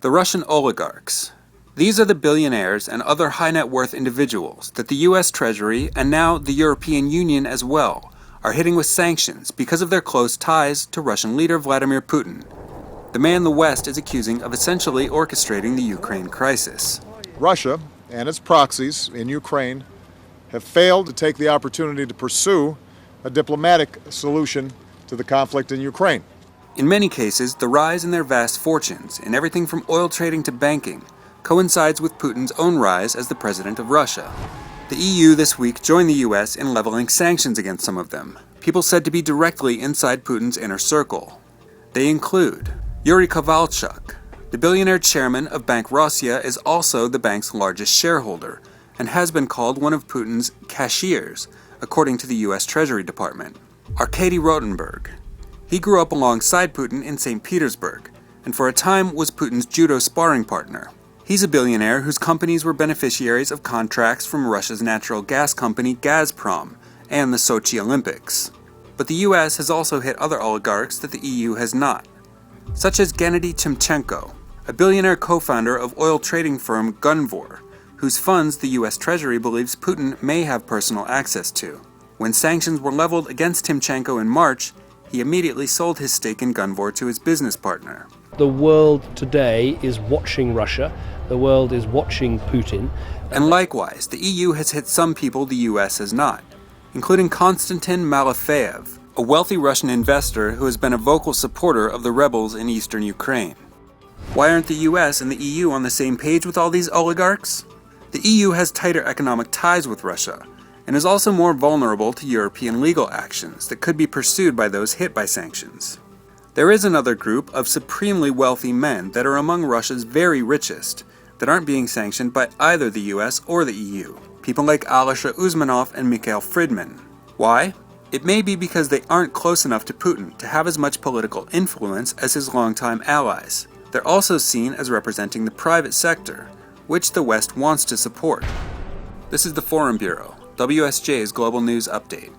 The Russian oligarchs. These are the billionaires and other high net worth individuals that the US Treasury, and now the European Union as well, are hitting with sanctions because of their close ties to Russian leader Vladimir Putin, the man the West is accusing of essentially orchestrating the Ukraine crisis. Russia and its proxies in Ukraine have failed to take the opportunity to pursue a diplomatic solution to the conflict in Ukraine. In many cases, the rise in their vast fortunes, in everything from oil trading to banking, coincides with Putin's own rise as the president of Russia. The EU this week joined the US in leveling sanctions against some of them, people said to be directly inside Putin's inner circle. They include Yuri Kovalchuk. The billionaire chairman of Bank Rossiya is also the bank's largest shareholder, and has been called one of Putin's cashiers, according to the US Treasury Department. Arkady Rotenberg. He grew up alongside Putin in St. Petersburg, and for a time was Putin's judo sparring partner. He's a billionaire whose companies were beneficiaries of contracts from Russia's natural gas company Gazprom and the Sochi Olympics. But the US has also hit other oligarchs that the EU has not, such as Gennady Timchenko, a billionaire co-founder of oil trading firm Gunvor, whose funds the US Treasury believes Putin may have personal access to. When sanctions were leveled against Timchenko in March, he immediately sold his stake in Gunvor to his business partner. The world today is watching Russia. The world is watching Putin. And likewise, the EU has hit some people the US has not, including Konstantin Malafeyev, a wealthy Russian investor who has been a vocal supporter of the rebels in eastern Ukraine. Why aren't the US and the EU on the same page with all these oligarchs? The EU has tighter economic ties with Russia, and is also more vulnerable to European legal actions that could be pursued by those hit by sanctions. There is another group of supremely wealthy men that are among Russia's very richest that aren't being sanctioned by either the US or the EU. People like Alisher Usmanov and Mikhail Fridman. Why? It may be because they aren't close enough to Putin to have as much political influence as his longtime allies. They're also seen as representing the private sector, which the West wants to support. This is the Forum Bureau, WSJ's Global News Update.